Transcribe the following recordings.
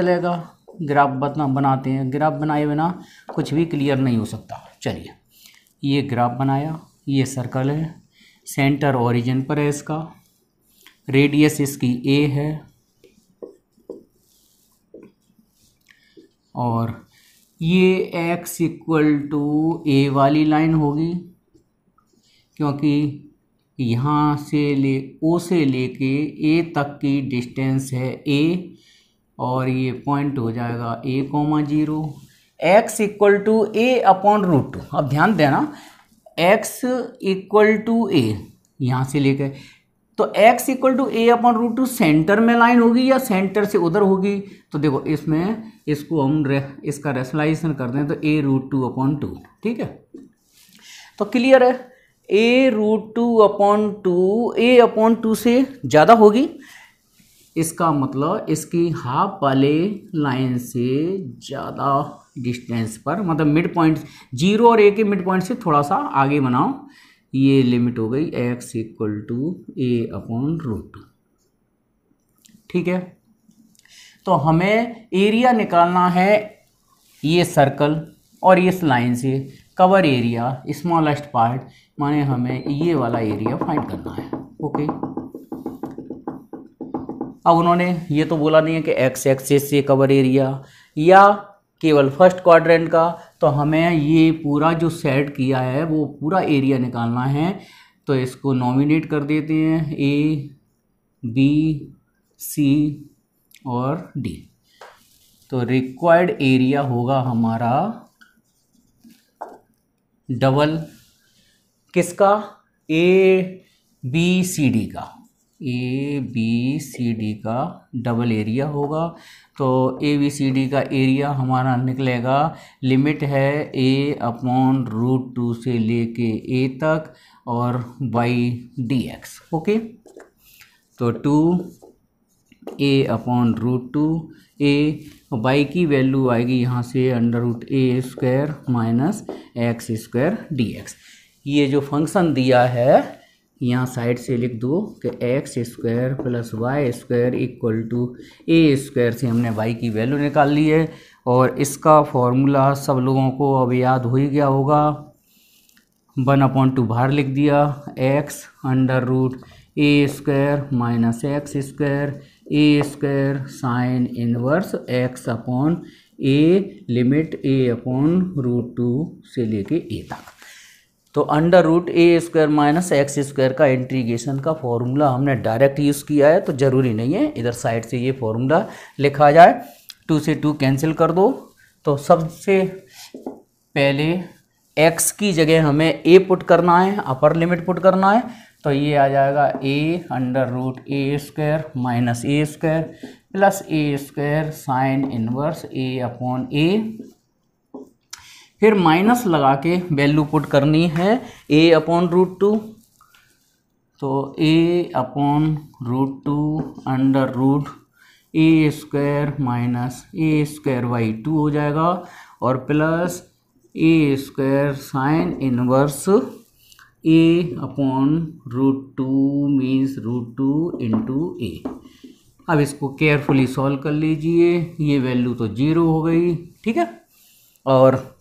चलेगा। ग्राफ बनाते हैं, ग्राफ बनाए बिना कुछ भी क्लियर नहीं हो सकता। चलिए, ये ग्राफ बनाया, ये सर्कल है, सेंटर ओरिजिन पर है इसका, रेडियस इसकी ए है और ये x इक्वल टू ए वाली लाइन होगी, क्योंकि यहाँ से ओ से लेके ए तक की डिस्टेंस है a और ये पॉइंट हो जाएगा a,0। x equal to A upon root 2। अब ध्यान देना, x इक्वल टू ए यहाँ से लेके, तो x equal to A upon root 2 centre में लाइन होगी या सेंटर से उधर होगी। तो देखो इसमें इसको हम इसका रेशनलाइजेशन कर दें तो a√2/2, ठीक है। तो क्लियर है, a√2/2 a/2 से ज़्यादा होगी, इसका मतलब इसकी हाफ वाले लाइन से ज़्यादा डिस्टेंस पर, मतलब मिड पॉइंट 0 और a के मिड पॉइंट से थोड़ा सा आगे बनाओ, ये लिमिट हो गई x इक्वल टू a/√2, ठीक है। तो हमें एरिया निकालना है ये सर्कल और इस लाइन से कवर एरिया स्मॉलेस्ट पार्ट, माने हमें ये वाला एरिया फाइंड करना है। ओके, अब उन्होंने ये तो बोला नहीं है कि x एक्सिस से कवर एरिया या केवल फर्स्ट क्वाड्रेंट का, तो हमें ये पूरा जो सेट किया है वो पूरा एरिया निकालना है। तो इसको नॉमिनेट कर देते हैं a, b, c और d। तो रिक्वायर्ड एरिया होगा हमारा डबल किसका, ABCD का, ABCD का डबल एरिया होगा। तो ABCD का एरिया हमारा निकलेगा, लिमिट है a/√2 से लेके a तक और y/dx। ओके, तो 2a/√2 a, y की वैल्यू आएगी यहाँ से √a² माइनस x² dx। ये जो फंक्शन दिया है यहाँ साइड से लिख दो कि x² plus y² equal to a² से हमने y की वैल्यू निकाल ली है। और इसका फॉर्मूला सब लोगों को अब याद हो ही गया होगा, 1/2 बाहर लिख दिया, x √a² minus x² a² sine inverse x/a limit a/√2 से लेके a तक। तो √a² माइनस x² का इंटीग्रेशन का फॉर्मूला हमने डायरेक्ट यूज़ किया है, तो ज़रूरी नहीं है इधर साइड से ये फॉर्मूला लिखा जाए। 2 से 2 कैंसिल कर दो। तो सबसे पहले x की जगह हमें a पुट करना है, अपर लिमिट पुट करना है, तो ये आ जाएगा a√a² minus a² plus a² sine inverse a/a। फिर माइनस लगा के वैल्यू पुट करनी है a/√2, तो a/√2 √a² माइनस a²/2 हो जाएगा और plus a² sine inverse a/√2 means √2 into a। अब इसको केयरफुली सॉल्व कर लीजिए, ये वैल्यू तो 0 हो गई, ठीक है। और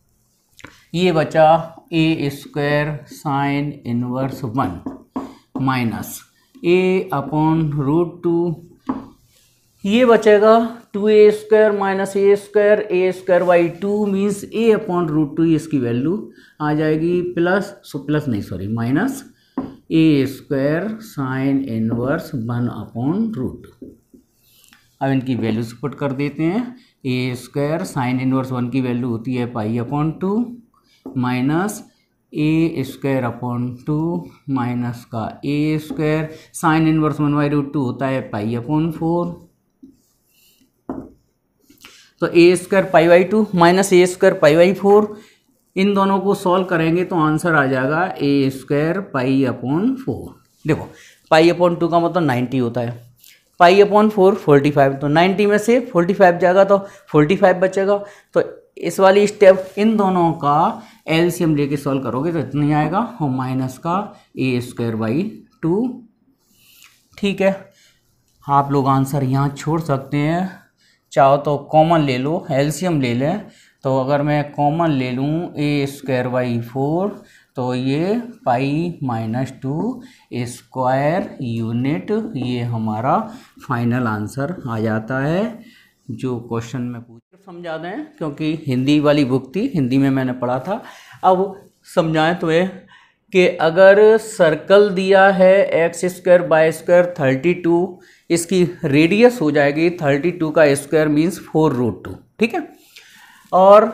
ये बचा a² sine inverse 1 minus a/√2, ये बचेगा 2a² minus a²/2 means a/√2, इसकी वैल्यू आ जाएगी माइनस a² साइन इनवर्स 1/√2। अब इनकी वैल्यूज पुट कर देते हैं, a² साइन इनवर्स 1 की वैल्यू होती है π/2 माइनस a²/2 माइनस का a² साइन इनवर्स 1/√2 होता है π/4। तो a² π/2 माइनस a² π/4, इन दोनों को सॉल्व करेंगे तो आंसर आ जाएगा a² π/4। देखो π/2 का मतलब 90 होता है, π/4 45, तो 90 में से 45 जाएगा तो 45 बचेगा। तो इस वाली स्टेप इन दोनों का एलसीएम लेके सॉल्व करोगे तो इतना ही आएगा और माइनस का a²/2। ठीक है, आप लोग आंसर यहाँ छोड़ सकते हैं, चाहो तो कॉमन ले लो, एलसीएम ले लें। तो अगर मैं कॉमन ले लूँ ए स्क्वायर बाई 4 तो ये पाई माइनस 2 स्क्वायर यूनिट, ये हमारा फाइनल आंसर आ जाता है जो क्वेश्चन में पूछ। समझा दें क्योंकि हिंदी वाली बुक थी, हिंदी में मैंने पढ़ा था। अब समझाएं तो ये कि अगर सर्कल दिया है एक्स स्क्वायर बाई स्क्वायर 32, इसकी रेडियस हो जाएगी 32 का स्क्वायर मीन्स 4√2, ठीक है। और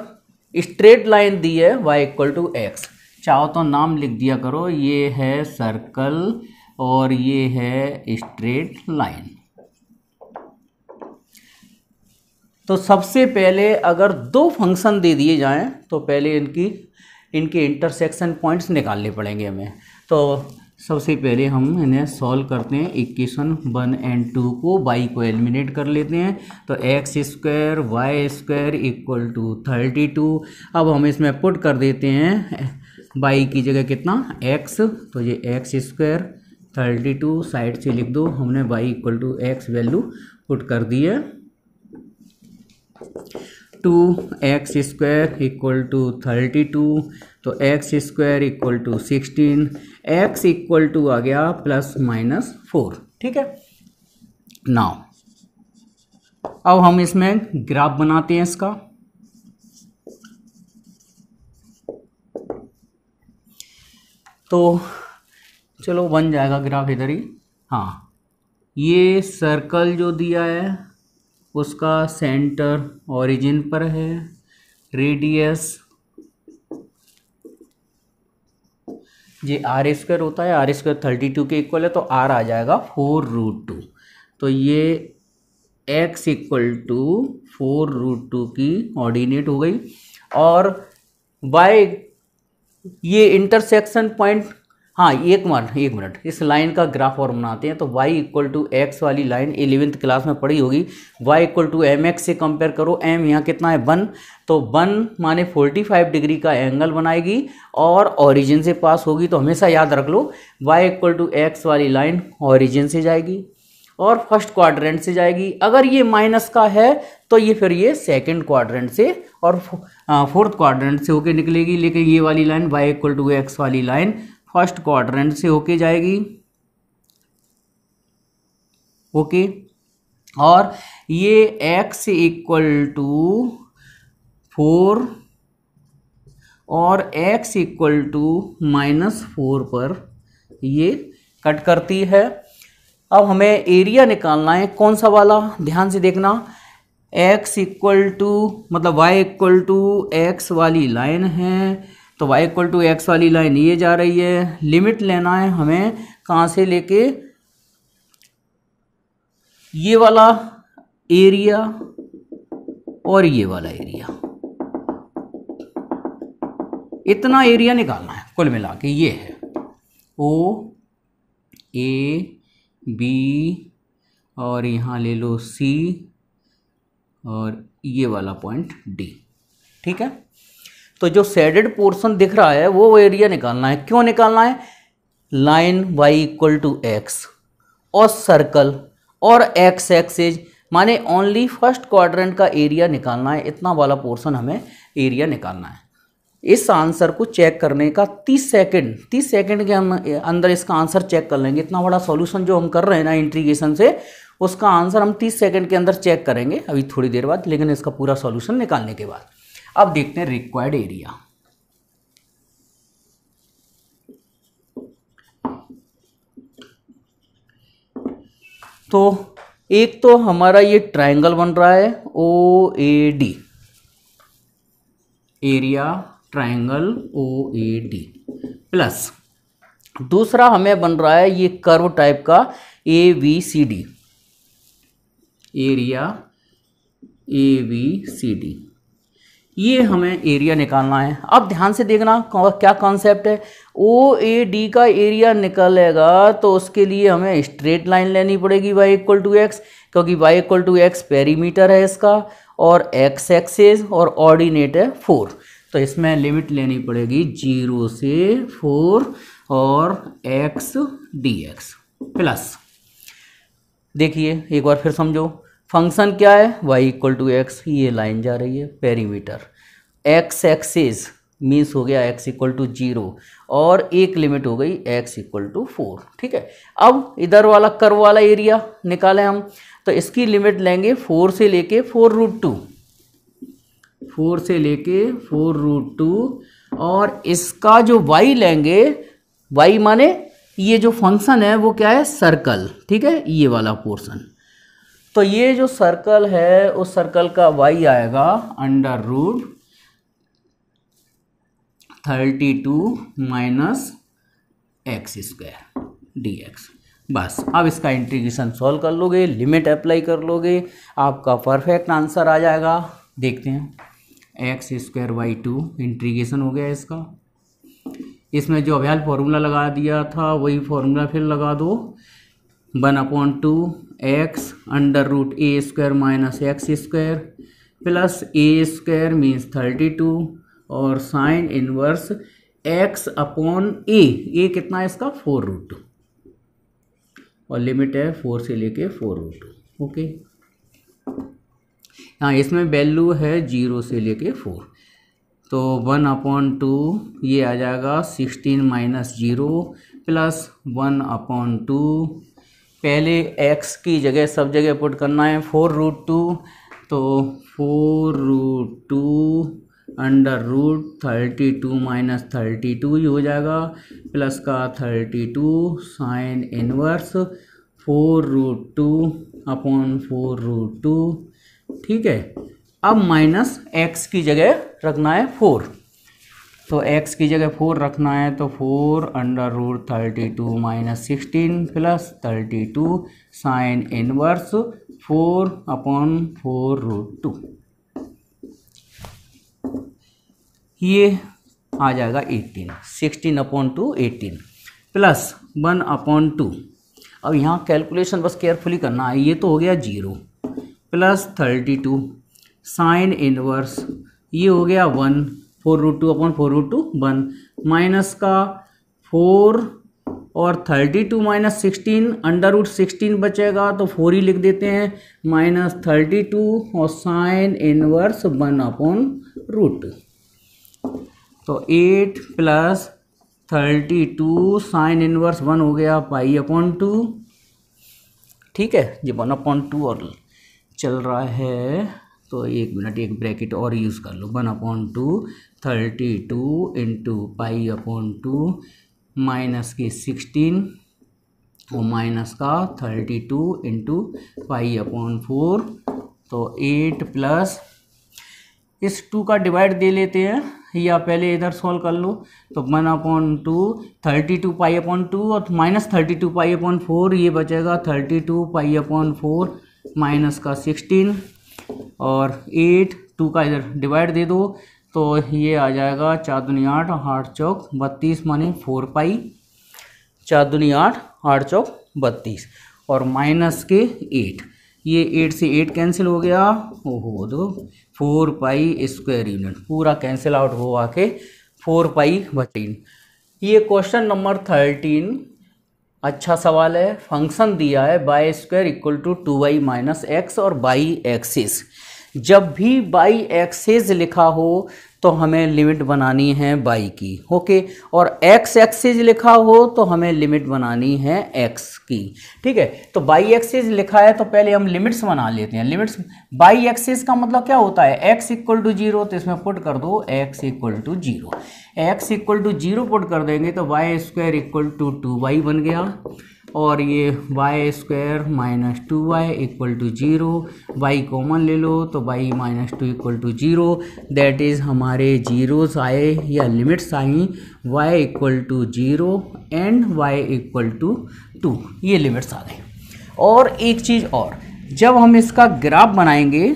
स्ट्रेट लाइन दी है y इक्वल टू एक्स, चाहो तो नाम लिख दिया करो, ये है सर्कल और ये है स्ट्रेट लाइन। तो सबसे पहले अगर दो फंक्शन दे दिए जाएं तो पहले इनके इंटरसेक्शन पॉइंट्स निकालने पड़ेंगे हमें। तो सबसे पहले हम इन्हें सॉल्व करते हैं। इक्वेशन 1 और 2 को y को एलिमिनेट कर लेते हैं। तो X square Y square equal to 32। अब हम इसमें पुट कर देते हैं y की जगह कितना x, तो ये एक्स स्क्वायर 32 साइड से लिख दो। हमने y equal to X value put कर दी है। 2x स्क्वायर इक्वल टू 32, तो x square equal to 16, x equal to आ गया प्लस माइनस 4, ठीक है। नाउ अब हम इसमें ग्राफ बनाते हैं इसका। तो चलो बन जाएगा ग्राफ इधर ही। हाँ, ये सर्कल जो दिया है उसका सेंटर ओरिजिन पर है, रेडियस ये आर स्क्वायर होता है, आर स्क्वायर 32 के इक्वल है, तो आर आ जाएगा 4√2। तो ये x इक्वल टू 4√2 की ऑर्डिनेट हो गई। और y ये इंटरसेक्शन पॉइंट, हाँ एक मिनट इस लाइन का ग्राफ और बनाते हैं। तो y इक्वल टू एक्स वाली लाइन 11th क्लास में पढ़ी होगी। y equal to M X से कंपेयर करो, m यहाँ कितना है 1, तो 1 माने 45 डिग्री का एंगल बनाएगी और ओरिजिन से पास होगी। तो हमेशा याद रख लो y इक्वल टू एक्स वाली लाइन ओरिजिन से जाएगी और फर्स्ट क्वाड्रेंट से जाएगी। अगर ये माइनस का है तो ये फिर ये सेकंड क्वाड्रेंट से और फोर्थ क्वाड्रेंट से होके निकलेगी। लेकिन ये वाली line y equal to X वाली लाइन फर्स्ट क्वाड्रेंट से होके जाएगी, ओके। और ये x इक्वल टू 4 और x इक्वल टू -4 पर ये कट करती है। अब हमें एरिया निकालना है, कौन सा वाला, ध्यान से देखना। x इक्वल टू मतलब y इक्वल टू एक्स वाली लाइन है, तो y इक्वल टू एक्स वाली लाइन ये जा रही है। लिमिट लेना है हमें कहाँ से लेके, ये वाला एरिया और ये वाला एरिया, इतना एरिया निकालना है कुल मिला के। ये है ओ ए बी और यहाँ ले लो सी और ये वाला पॉइंट डी, ठीक है। तो जो शेडेड पोर्शन दिख रहा है वो एरिया निकालना है। क्यों निकालना है, line y equal to X और सर्कल और x एक्सिस माने ओनली फर्स्ट क्वाड्रेंट का एरिया निकालना है। इतना वाला पोर्शन हमें एरिया निकालना है। इस आंसर को चेक करने का 30 सेकंड के अंदर इसका आंसर चेक कर लेंगे। इतना बड़ा सॉल्यूशन जो हम कर रहे हैं ना इंटीग्रेशन से, उसका आंसर हम 30 सेकंड के अंदर चेक करेंगे अभी थोड़ी देर बाद, लेकिन इसका पूरा सॉल्यूशन निकालने के बाद। अब देखते हैं रिक्वायर्ड एरिया। तो एक तो हमारा ये ट्रायंगल बन रहा है OAD, area triangle OAD, plus दूसरा हमें बन रहा है ये कर्व टाइप का ABCD, एरिया ABCD। ये हमें एरिया निकालना है। अब ध्यान से देखना क्या कॉन्सेप्ट है। OAD का एरिया निकलेगा तो उसके लिए हमें स्ट्रेट लाइन लेनी पड़ेगी y इक्वल टू एक्स, क्योंकि y equal to X perimeter है इसका और x एक्सिस और ऑर्डिनेट है 4। तो इसमें लिमिट लेनी पड़ेगी 0 से 4 और x dx प्लस, देखिए एक बार फिर समझो, फंक्शन क्या है, y इक्वल टू एक्स, ये लाइन जा रही है पेरीमीटर, x एक्सिस मीन्स हो गया x इक्वल टू 0 और एक लिमिट हो गई x इक्वल टू 4। ठीक है, अब इधर वाला कर्व वाला एरिया निकालें हम, तो इसकी लिमिट लेंगे 4 से लेके 4√2, 4 से लेके 4√2, और इसका जो y लेंगे, y माने ये जो फंक्शन है वो क्या है, सर्कल। ठीक है, ये वाला पोर्शन, तो ये जो सर्कल है उस सर्कल का y आएगा √32 माइनस एक्स स्क्वायर dx। बस अब इसका इंटीग्रेशन सॉल्व कर लोगे, लिमिट अप्लाई कर लोगे, आपका परफेक्ट आंसर आ जाएगा। देखते हैं, एक्स स्क्वायर बाई 2 इंटीग्रेशन हो गया इसका। इसमें जो अभ्याल फॉर्मूला लगा दिया था वही फॉर्मूला फिर लगा दो, 1/2 x √a² minus x square plus a² means 32 और sine inverse x upon a कितना है इसका, 4√2, और लिमिट है 4 से लेके 4√2। ओके, हाँ इसमें वैल्यू है 0 से लेके 4, तो 1/2 ये आ जाएगा 16 माइनस 0 प्लस 1/2, पहले x की जगह सब जगह पुट करना है 4√2, तो 4√2 √32 माइनस 32 ये हो जाएगा, प्लस का 32 साइन इनवर्स 4√2 अपॉन 4√2। ठीक है, अब माइनस x की जगह रखना है 4, तो x की जगह 4 रखना है, तो 4 √32 minus 16 plus 32 sine inverse 4 upon 4√2, ये आ जाएगा 18, 16/2 18 प्लस 1/2। अब यहाँ कैलकुलेशन बस केयरफुली करना है, ये तो हो गया 0 प्लस 32 साइन इनवर्स ये हो गया 1, 4√2 अपॉन 4√2 1, माइनस का 4 और 32 माइनस 16 √16 बचेगा, तो 4 ही लिख देते हैं, माइनस 32 और साइन इनवर्स 1/√2, तो 8 प्लस 32 साइन इनवर्स 1 हो गया π/2। ठीक है, ये 1/2 और चल रहा है, तो 1 मिनट एक ब्रैकेट और यूज़ कर लो, 1/2 32 इंटू π/2 माइनस की 16 और माइनस का 32 इंटू π/4, तो 8 प्लस इस 2 का डिवाइड दे लेते हैं, या पहले इधर सॉल्व कर लो, तो 1/2 32 π/2 और माइनस 32 π/4 ये बचेगा 32 π/4 माइनस का 16 और 8 2 का इधर डिवाइड दे दो, तो ये आ जाएगा 4 दूनी 8 8 चौक 32 माने 4 पाई, 4 दूनी 8 8 चौक 32 और माइनस के 8, ये 8 से 8 कैंसिल हो गया, ओहो दो 4 पाई स्क्वायर यूनिट पूरा कैंसिल आउट हो आके 4 पाई बचे। ये क्वेश्चन नंबर 13 अच्छा सवाल है। फंक्शन दिया है Y square equal to 2y minus X और बाई एक्सिस। जब भी बाई एक्सिस लिखा हो तो हमें लिमिट बनानी है बाई की, ओके, और एक्स एक्सिस लिखा हो तो हमें लिमिट बनानी है एक्स की। ठीक है, तो बाई एक्सिस लिखा है तो पहले हम लिमिट्स बना लेते हैं। लिमिट्स बाई एक्सिस का मतलब क्या होता है, एक्स इक्वल टू 0, तो इसमें पुट कर दो X equal to 0। X equal to 0 put कर देंगे तो Y square equal to 2y बन गया, और ये Y square minus 2y equal to 0, Y common ले लो तो y minus 2 equal to 0, that is हमारे जीरोस आए या लिमिट्स आई y equal to 0 and y equal to 2, ये लिमिट्स आ गए। और एक चीज़ और, जब हम इसका ग्राफ बनाएंगे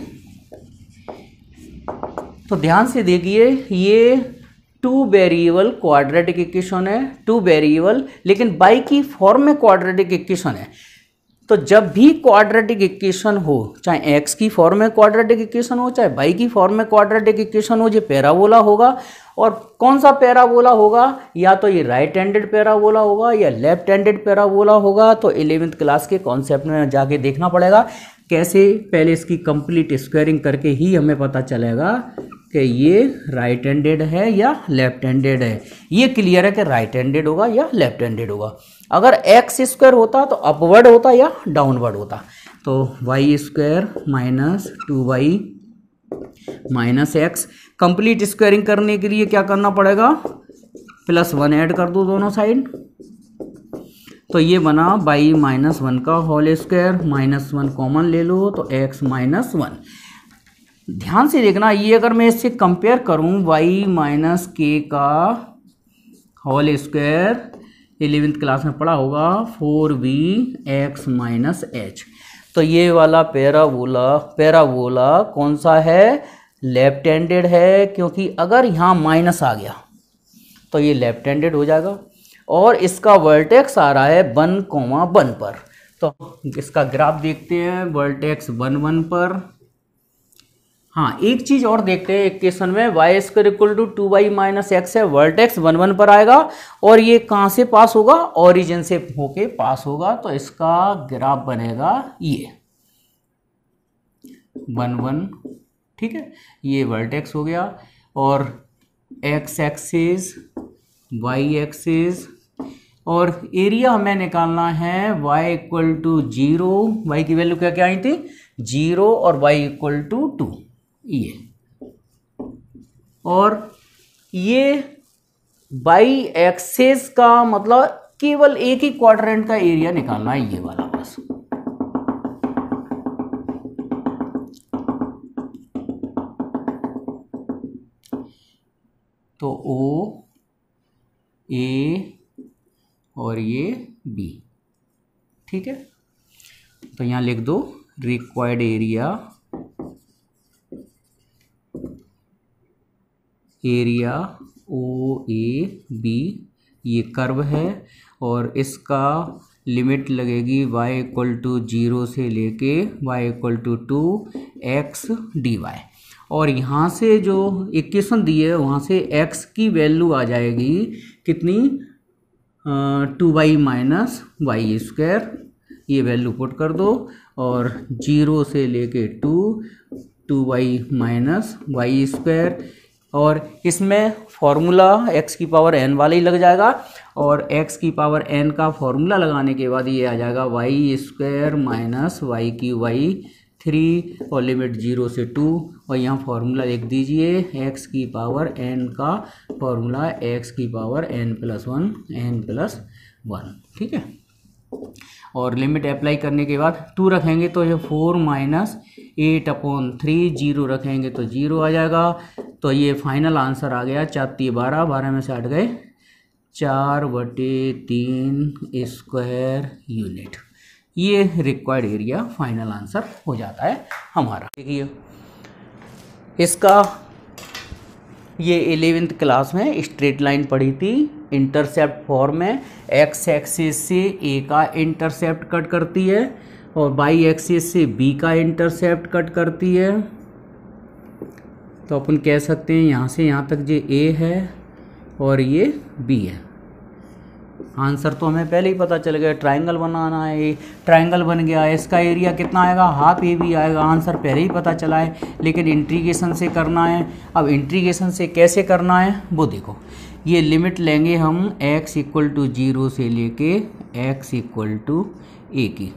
तो ध्यान से देखिए, ये 2 वेरिएबल क्वाड्रेटिक इक्वेशन है, 2 वेरिएबल लेकिन बाई की फॉर्म में क्वाड्रेटिक इक्वेशन है। तो जब भी क्वाड्रेटिक इक्वेशन हो, चाहे एक्स की फॉर्म में क्वाड्रेटिक इक्वेशन हो, चाहे बाई की फॉर्म में क्वाड्रेटिक इक्वेशन हो, ये पैराबोला होगा। और कौन सा पैराबोला होगा, या तो ये राइट हैंडेड पैराबोला होगा या लेफ्ट हैंडेड पैराबोला होगा। तो 11th क्लास के कॉन्सेप्ट में जाके देखना पड़ेगा कैसे, पहले इसकी कंप्लीट स्क्वायरिंग करके ही हमें पता चलेगा कि ये राइट हैंडेड है या लेफ्ट हैंडेड है। ये क्लियर है कि राइट हैंडेड होगा या लेफ्ट हैंडेड होगा। अगर एक्स स्क्वायर होता तो अपवर्ड होता या डाउनवर्ड होता। तो Y square minus 2y minus X, complete squaring करने के लिए क्या करना पड़ेगा, +1 ऐड कर दो दोनों साइड। तो ये बना y -1 का होल स्क्वायर, -1 कॉमन ले लो तो x -1। ध्यान से देखना, ये अगर मैं इससे कंपेयर करूं y - k का होल स्क्वायर 11th क्लास में पढ़ा होगा 4bx - h, तो ये वाला पैराबोला कौन सा है, लेफ्ट हैंडेड है, क्योंकि अगर यहाँ माइनस आ गया तो ये लेफ्ट हैंडेड हो जाएगा। और इसका वर्टेक्स आ रहा है 1,1 पर। तो इसका ग्राफ देखते हैं वर्टेक्स 1,1 पर। हाँ, एक चीज और देखते हैं, एक क्वेश्चन में y स्क्वायर = 2y - x है, वर्टेक्स 1,1 पर आएगा और ये कहाँ से पास होगा, ओरिजिन से होके पास होगा। तो इसका ग्राफ बनेगा ये 1,1, ठीक है, ये वर्टेक्स हो गया। और x एक्सिस, y एक्सिस, और एरिया हमें निकालना है y = 0, y की वैल्यू क्या क्या आई थी 0 और y = 2, ये। और ये बाई एक्सेस का मतलब केवल एक ही क्वाड्रेंट का एरिया निकालना है, ये वाला बस। तो O, A और ये B, ठीक है। तो यहां लिख दो रिक्वायर्ड एरिया OAB, ये कर्व है और इसका लिमिट लगेगी y = 0 से लेके y = 2x dy। और यहाँ से जो इक्वेशन दी है वहाँ से x की वैल्यू आ जाएगी कितनी, 2y - y², ये वैल्यू पुट कर दो। और 0 से लेके 2y - y², और इसमें फॉर्मूला x की पावर n वाला ही लग जाएगा। और x की पावर n का फॉर्मूला लगाने के बाद ये आ जाएगा y² - y³ और लिमिट 0 से 2। और यहाँ फॉर्मूला लिख दीजिए, x की पावर n का फॉर्मूला x की पावर n+1, ठीक है। और लिमिट अप्लाई करने के बाद 2 रखेंगे तो ये 4 - 8/3, 0 रखेंगे तो 0 आ जाएगा। तो ये फाइनल आंसर आ गया 4 × 12, 12 में से 8 गए, 4/3 स्क्वायर यूनिट। ये रिक्वायर्ड एरिया फाइनल आंसर हो जाता है हमारा। देखिए इसका ये 11th क्लास में स्ट्रेट लाइन पढ़ी थी, इंटरसेप्ट फॉर्म में x एक्सिस से a का इंटरसेप्ट कट करती है और y एक्सिस से b का इंटरसेप्ट कट करती है। तो अपन कह सकते हैं यहाँ से यहाँ तक ये a है और ये b है। आंसर तो हमें पहले ही पता चल गया, ट्राइंगल बनाना है, ट्राइंगल बन गया, इसका एरिया कितना आएगा, हाफ AB आएगा, आंसर पहले ही पता चला है। लेकिन इंटीग्रेशन से करना है। अब इंटीग्रेशन से कैसे करना है वो देखो, ये लिमिट लेंगे हम x = 0 से लेके x = a की,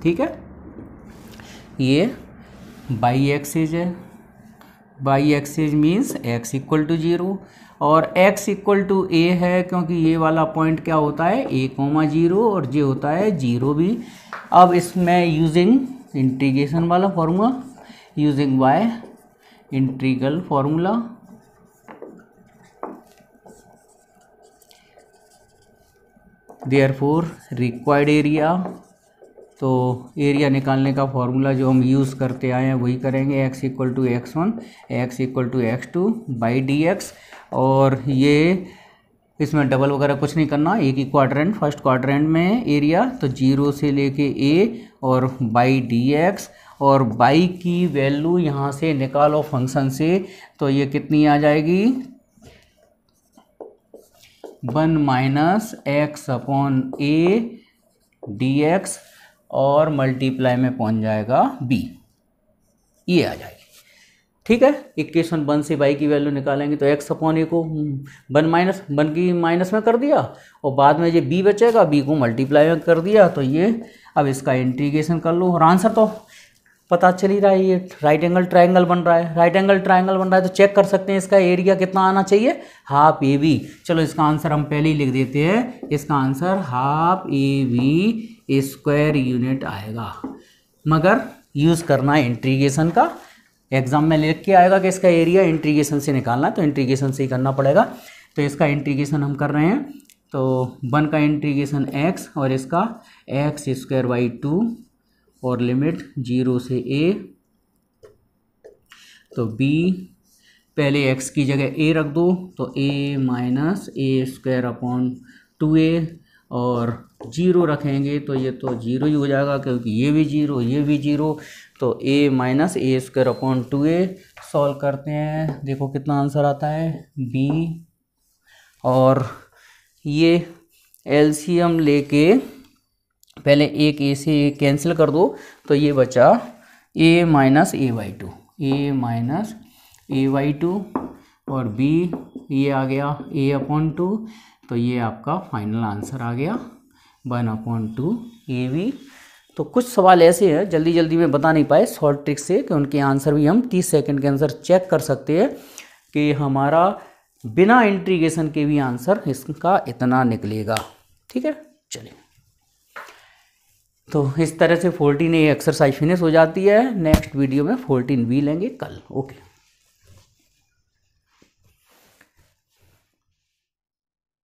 ठीक है। ये बाई एक्सिस है, बाई एक्सिस मीन्स x = 0 और x = a है, क्योंकि ये वाला पॉइंट क्या होता है a,0 और ये होता है 0 भी। अब इसमें यूजिंग इंटीग्रेशन वाला formula, using y integral formula, therefore required area, तो एरिया निकालने का फॉर्मूला जो हम यूज़ करते आए हैं वही करेंगे, x = x1 x = x2 /dx। और ये इसमें डबल वगैरह कुछ नहीं करना, एक ही क्वाड्रेंट, फर्स्ट क्वाड्रेंट में एरिया, तो 0 से लेके a और /dx। और y की वैल्यू यहाँ से निकालो फंक्शन से, तो ये कितनी आ जाएगी 1 - x/a dx। और मल्टीप्लाई में पहुंच जाएगा b, ये आ जाएगी। ठीक है, इक्वेशन 1 से y की वैल्यू निकालेंगे तो x अपॉन ए को 1 की माइनस में कर दिया और बाद में ये b बचेगा, b को मल्टीप्लाई में कर दिया, तो ये अब इसका इंटीग्रेशन कर लो और आंसर तो पता चल ही रहा है, ये राइट एंगल ट्रायंगल बन रहा है। राइट एंगल ट्रायंगल बन रहा है तो चेक कर सकते हैं इसका एरिया कितना आना चाहिए, हाफ ए बी। चलो इसका आंसर हम पहले ही लिख देते हैं, इसका answer half A B square unit आएगा। मगर यूज़ करना है इंटीग्रेशन का, एग्जाम में लिख के आएगा कि इसका एरिया इंटीग्रेशन से निकालना है, तो इंटीग्रेशन से ही करना पड़ेगा। तो इसका इंटीग्रेशन हम कर रहे हैं, तो 1 का इंटीग्रेशन x और इसका x स्क्वायर बाई 2 और लिमिट 0 से a, तो b पहले x की जगह a रख दो तो a minus A square upon 2a और 0 रखेंगे तो ये तो 0 ही हो जाएगा क्योंकि ये भी 0 ये भी 0, तो a minus A square upon 2a। Solve करते हैं, देखो कितना आंसर आता है b, और ये एलसीएम लेके पहले एक ए से कैंसिल कर दो तो ये बचा a minus A by 2, a minus A by 2 और b ये आ गया a अपॉन 2, तो ये आपका फाइनल आंसर आ गया 1/2 AB। तो कुछ सवाल ऐसे हैं जल्दी जल्दी में बता नहीं पाए शॉर्ट ट्रिक से कि उनके आंसर भी हम 30 सेकंड के अंदर चेक कर सकते हैं कि हमारा बिना इंटीग्रेशन के भी आंसर इसका इतना निकलेगा। ठीक है, चलिए, तो इस तरह से 14A एक्सरसाइज फिनिश हो जाती है। नेक्स्ट वीडियो में 14B लेंगे कल। ओके।